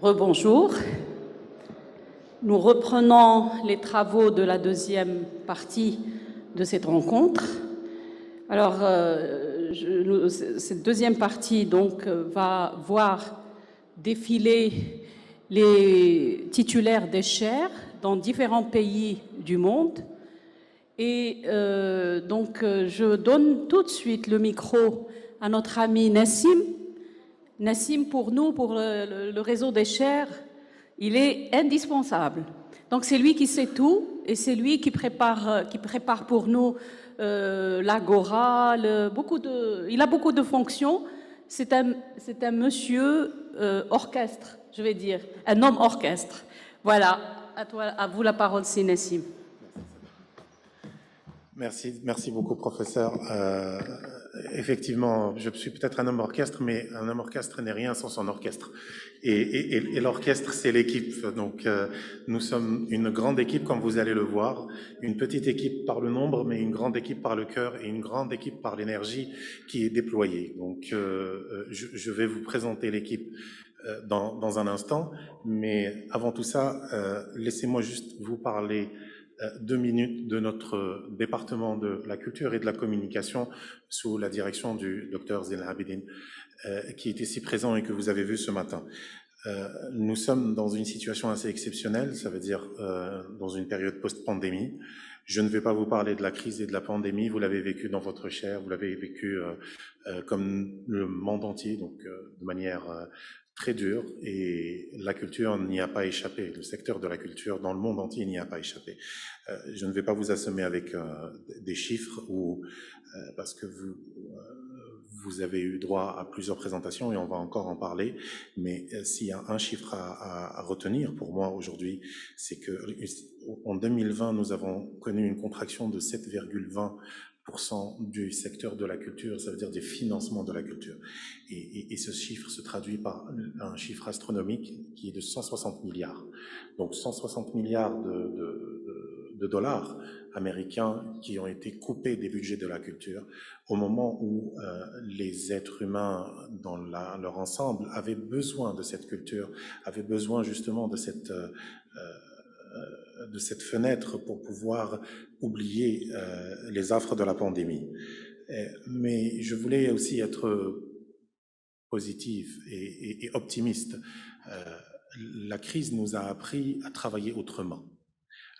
Rebonjour. Nous reprenons les travaux de la deuxième partie de cette rencontre. Alors, cette deuxième partie donc va voir défiler les titulaires des chaires dans différents pays du monde. Et je donne tout de suite le micro à notre ami Nassim. Nassim, pour nous, pour le réseau des chaires, il est indispensable. Donc c'est lui qui sait tout et c'est lui qui prépare pour nous l'agora. Il a beaucoup de fonctions. C'est un monsieur orchestre, je vais dire, un homme orchestre. Voilà, à vous la parole, c'est Nassim. Merci beaucoup, professeur. Effectivement, je suis peut-être un homme orchestre, mais un homme orchestre n'est rien sans son orchestre. Et l'orchestre, c'est l'équipe. Donc, nous sommes une grande équipe, comme vous allez le voir, une petite équipe par le nombre, mais une grande équipe par le cœur et une grande équipe par l'énergie qui est déployée. Donc, je vais vous présenter l'équipe dans un instant, mais avant tout ça, laissez-moi juste vous parler 2 minutes de notre département de la culture et de la communication sous la direction du docteur Zine Abidine, qui est ici présent et que vous avez vu ce matin. Nous sommes dans une situation assez exceptionnelle, ça veut dire dans une période post-pandémie. Je ne vais pas vous parler de la crise et de la pandémie, vous l'avez vécu dans votre chair, vous l'avez vécu comme le monde entier, donc de manière très dure, et la culture n'y a pas échappé. Le secteur de la culture dans le monde entier n'y a pas échappé. Je ne vais pas vous assommer avec des chiffres parce que vous avez eu droit à plusieurs présentations et on va encore en parler, mais s'il y a un chiffre à retenir pour moi aujourd'hui, c'est que en 2020, nous avons connu une contraction de 7,20% du secteur de la culture, ça veut dire des financements de la culture. Et ce chiffre se traduit par un chiffre astronomique qui est de 160 milliards. Donc 160 milliards de dollars américains qui ont été coupés des budgets de la culture au moment où les êtres humains dans leur ensemble avaient besoin de cette culture, avaient besoin justement de cette fenêtre pour pouvoir oublier les affres de la pandémie. Mais je voulais aussi être positif et optimiste. La crise nous a appris à travailler autrement.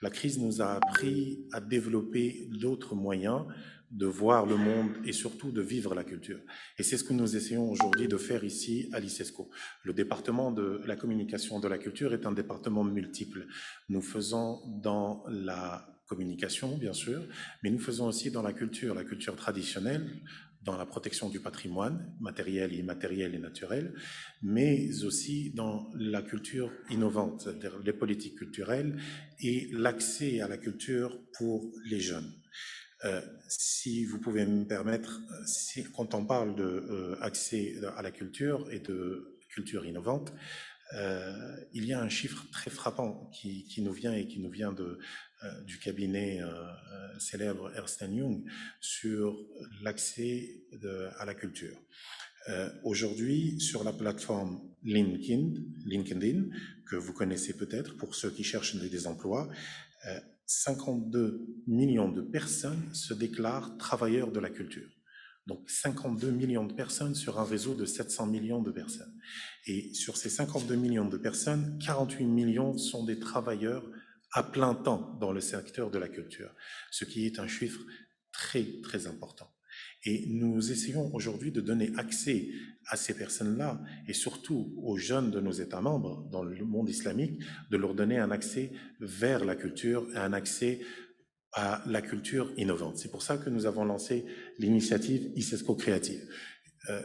La crise nous a appris à développer d'autres moyens de voir le monde et surtout de vivre la culture. Et c'est ce que nous essayons aujourd'hui de faire ici à l'ICESCO. Le département de la communication de la culture est un département multiple. Nous faisons dans la communication, bien sûr, mais nous faisons aussi dans la culture traditionnelle, dans la protection du patrimoine matériel et immatériel et naturel, mais aussi dans la culture innovante, c'est-à-dire les politiques culturelles et l'accès à la culture pour les jeunes. Si vous pouvez me permettre, quand on parle d'accès à la culture et de culture innovante, il y a un chiffre très frappant qui nous vient et qui nous vient du cabinet célèbre Ernst & Young sur l'accès à la culture. Aujourd'hui, sur la plateforme LinkedIn, que vous connaissez peut-être pour ceux qui cherchent des emplois, 52 millions de personnes se déclarent travailleurs de la culture. Donc 52 millions de personnes sur un réseau de 700 millions de personnes. Et sur ces 52 millions de personnes, 48 millions sont des travailleurs à plein temps dans le secteur de la culture, ce qui est un chiffre très, très important. Et nous essayons aujourd'hui de donner accès à ces personnes-là et surtout aux jeunes de nos États membres dans le monde islamique, de leur donner un accès vers la culture et un accès à la culture innovante. C'est pour ça que nous avons lancé l'initiative ICESCO Créative.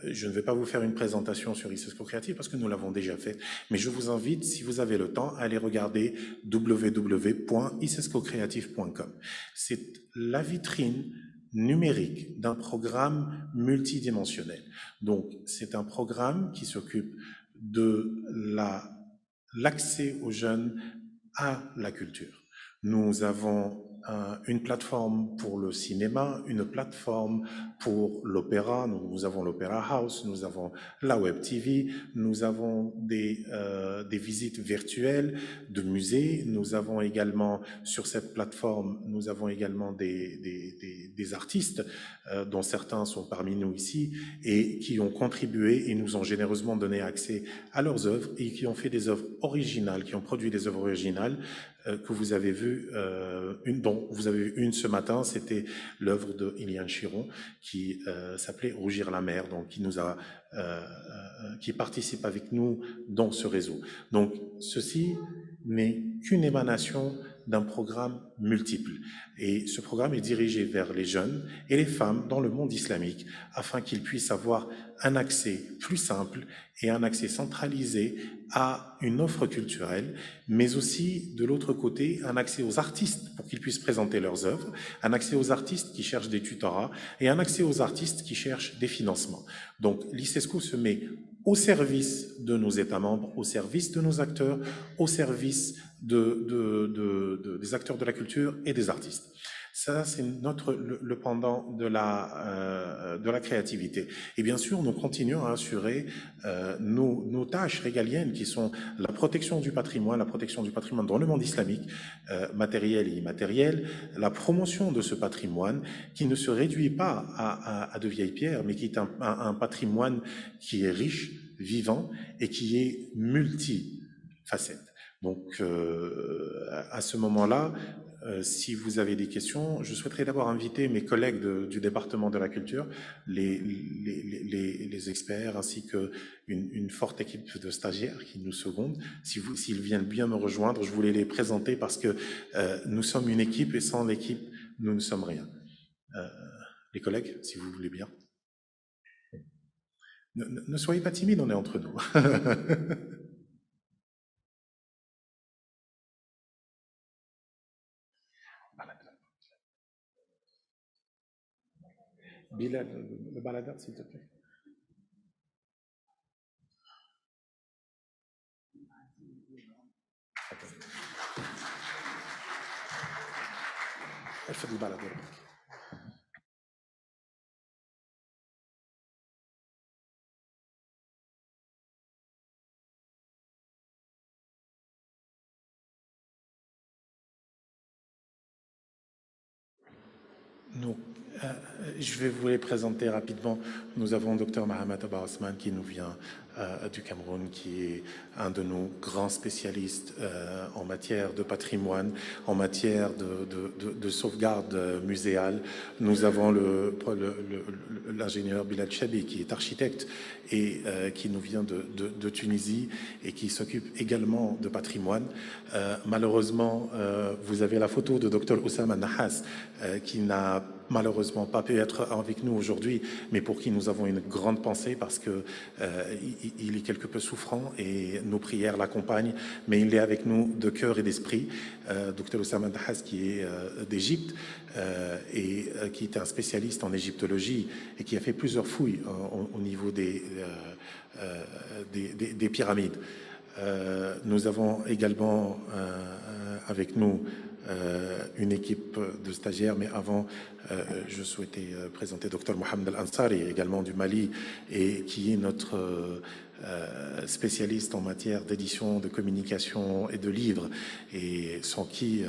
Je ne vais pas vous faire une présentation sur ICESCO Créative parce que nous l'avons déjà faite, mais je vous invite, si vous avez le temps, à aller regarder www.icescocreative.com. C'est la vitrine numérique d'un programme multidimensionnel. Donc, c'est un programme qui s'occupe de l'accès aux jeunes à la culture. Nous avons une plateforme pour le cinéma, une plateforme pour l'opéra. Nous avons l'Opéra House, nous avons la Web TV, nous avons des visites virtuelles de musées. Nous avons également, sur cette plateforme, nous avons également des artistes, dont certains sont parmi nous ici, et qui ont contribué et nous ont généreusement donné accès à leurs œuvres et qui ont fait des œuvres originales, qui ont produit des œuvres originales que vous avez vues, dont vous avez vu une ce matin, c'était l'œuvre de Ilian Chiron qui s'appelait Rougir la mer, donc qui participe avec nous dans ce réseau. Donc ceci n'est qu'une émanation d'un programme multiple. Et ce programme est dirigé vers les jeunes et les femmes dans le monde islamique afin qu'ils puissent avoir un accès plus simple et un accès centralisé à une offre culturelle, mais aussi, de l'autre côté, un accès aux artistes pour qu'ils puissent présenter leurs œuvres, un accès aux artistes qui cherchent des tutorats et un accès aux artistes qui cherchent des financements. Donc l'ICESCO se met au service de nos États membres, au service de nos acteurs, au service des acteurs de la culture et des artistes. Ça, c'est le pendant de la créativité. Et bien sûr, nous continuons à assurer nos tâches régaliennes qui sont la protection du patrimoine dans le monde islamique, matériel et immatériel, la promotion de ce patrimoine qui ne se réduit pas à de vieilles pierres, mais qui est un patrimoine qui est riche, vivant et qui est multifacette. Donc, à ce moment-là, si vous avez des questions, je souhaiterais d'abord inviter mes collègues du département de la culture, les experts, ainsi qu'une forte équipe de stagiaires qui nous secondent. S'ils viennent bien me rejoindre, je voulais les présenter parce que nous sommes une équipe et sans l'équipe, nous ne sommes rien. Les collègues, si vous voulez bien. Ne soyez pas timides, on est entre nous. Bilal, le baladeur, s'il te plaît. Elle fait du baladeur. Donc, je vais vous les présenter rapidement. Nous avons Dr Mohamed Abba Osman qui nous vient du Cameroun, qui est un de nos grands spécialistes en matière de patrimoine, en matière de sauvegarde muséale. Nous avons l'ingénieur Bilal Chabi qui est architecte et qui nous vient de Tunisie et qui s'occupe également de patrimoine. Malheureusement, vous avez la photo de Dr Oussama Nahas qui n'a malheureusement pas pu être avec nous aujourd'hui, mais pour qui nous avons une grande pensée parce que il est quelque peu souffrant et nos prières l'accompagnent, mais il est avec nous de cœur et d'esprit. Dr Oussama Nahas qui est d'Égypte et qui est un spécialiste en égyptologie et qui a fait plusieurs fouilles au niveau des pyramides. Nous avons également avec nous une équipe de stagiaires, mais avant, je souhaitais présenter Dr Mohamed Al-Ansari, également du Mali, et qui est notre spécialiste en matière d'édition, de communication et de livres, et sans qui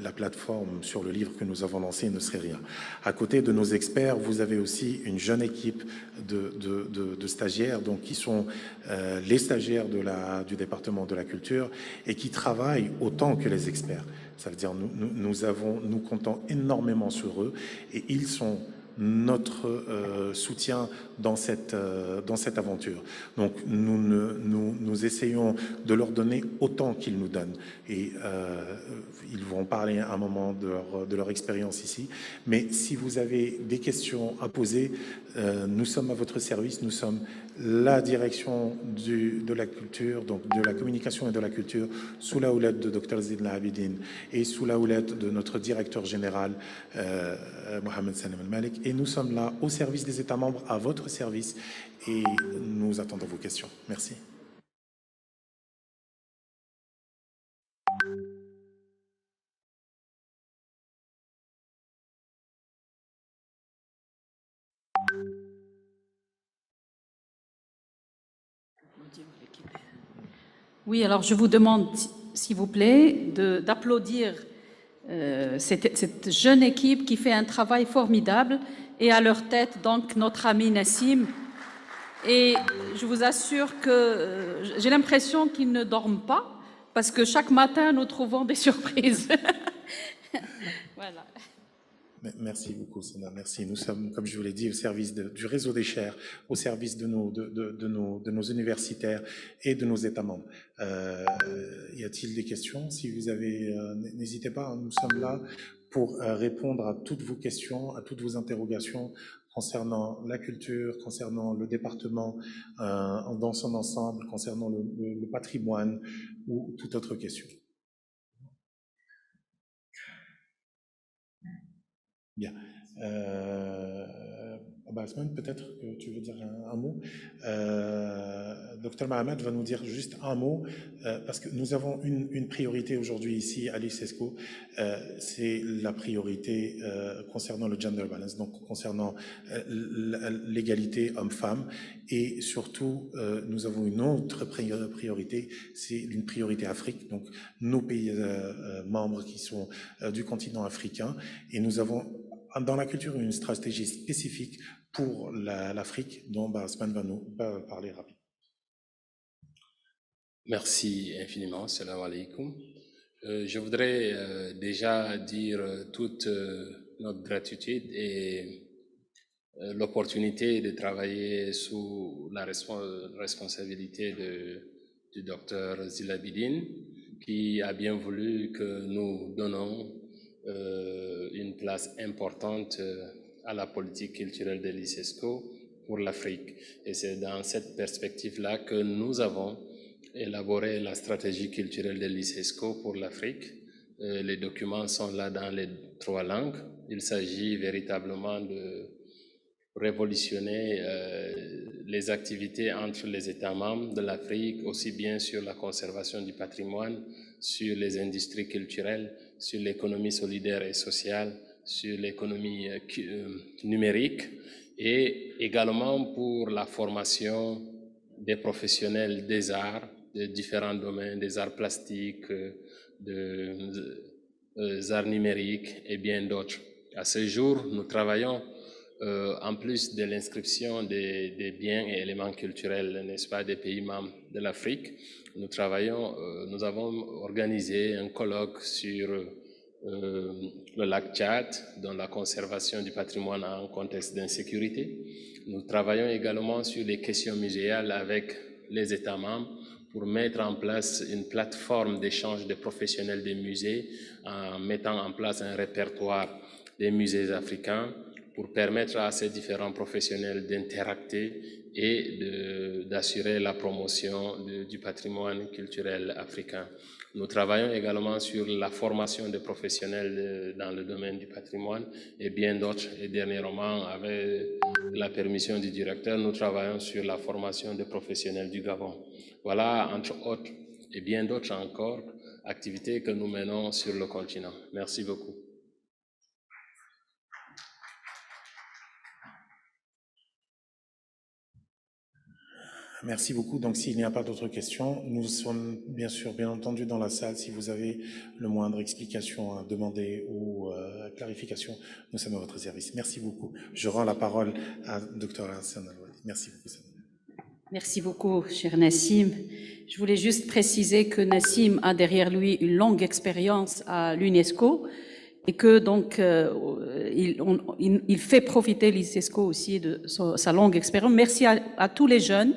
la plateforme sur le livre que nous avons lancé ne serait rien. À côté de nos experts, vous avez aussi une jeune équipe de stagiaires, donc qui sont les stagiaires du département de la culture et qui travaillent autant que les experts. Ça veut dire nous comptons énormément sur eux et ils sont notre soutien dans cette aventure. Donc nous essayons de leur donner autant qu'ils nous donnent. Et ils vont parler à un moment de leur expérience ici. Mais si vous avez des questions à poser, nous sommes à votre service. Nous sommes la direction de la culture, donc de la communication et de la culture, sous la houlette de Dr Zidna Abidine et sous la houlette de notre directeur général, Mohamed Sanem El-Malik. Et nous sommes là au service des États membres, à votre service, et nous attendons vos questions. Merci. Oui, alors je vous demande, s'il vous plaît, d'applaudir cette jeune équipe qui fait un travail formidable et à leur tête, donc, notre ami Nassim. Et je vous assure que j'ai l'impression qu'ils ne dorment pas parce que chaque matin, nous trouvons des surprises. Voilà. Merci beaucoup, Sana. Merci. Nous sommes, comme je vous l'ai dit, au service du réseau des chaires, au service de nos universitaires et de nos États membres. Y a-t-il des questions? Si vous avez, n'hésitez pas, nous sommes là pour répondre à toutes vos questions, à toutes vos interrogations concernant la culture, concernant le département dans son ensemble, concernant le patrimoine ou toute autre question. Bien. Basman, peut-être que tu veux dire un mot. Dr Mohamed va nous dire juste un mot, parce que nous avons une priorité aujourd'hui ici à l'ICESCO, c'est la priorité concernant le gender balance, donc concernant l'égalité homme-femme, et surtout, nous avons une autre priorité, c'est une priorité Afrique, donc nos pays membres qui sont du continent africain, et nous avons dans la culture une stratégie spécifique pour l'Afrique dont Basman va nous parler rapidement. Merci infiniment, salam alaikum. Je voudrais déjà dire toute notre gratitude et l'opportunité de travailler sous la responsabilité du docteur Zilabidine, qui a bien voulu que nous donnons une place importante à la politique culturelle de l'ICESCO pour l'Afrique. Et c'est dans cette perspective-là que nous avons élaboré la stratégie culturelle de l'ICESCO pour l'Afrique. Les documents sont là dans les 3 langues. Il s'agit véritablement de révolutionner les activités entre les États membres de l'Afrique, aussi bien sur la conservation du patrimoine, sur les industries culturelles, sur l'économie solidaire et sociale, sur l'économie numérique, et également pour la formation des professionnels des arts, de différents domaines, des arts plastiques, des arts numériques et bien d'autres. À ce jour, nous travaillons en plus de l'inscription des biens et éléments culturels, n'est-ce pas, des pays membres de l'Afrique. Nous avons organisé un colloque sur le lac Tchad, dans la conservation du patrimoine en contexte d'insécurité. Nous travaillons également sur les questions muséales avec les États membres pour mettre en place une plateforme d'échange de professionnels des musées en mettant en place un répertoire des musées africains pour permettre à ces différents professionnels d'interacter et d'assurer la promotion du patrimoine culturel africain. Nous travaillons également sur la formation des professionnels dans le domaine du patrimoine et bien d'autres. Et dernièrement, avec la permission du directeur, nous travaillons sur la formation des professionnels du Gabon. Voilà, entre autres, et bien d'autres encore, activités que nous menons sur le continent. Merci beaucoup. Merci beaucoup. Donc, s'il n'y a pas d'autres questions, nous sommes bien entendu dans la salle. Si vous avez le moindre explication à demander ou clarification, nous sommes à votre service. Merci beaucoup. Je rends la parole à Dr Hassan Al-Wali. Merci beaucoup. Merci beaucoup, cher Nassim. Je voulais juste préciser que Nassim a derrière lui une longue expérience à l'UNESCO et que donc il fait profiter l'UNESCO aussi de sa longue expérience. Merci à tous les jeunes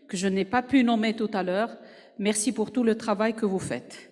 que je n'ai pas pu nommer tout à l'heure. Merci pour tout le travail que vous faites.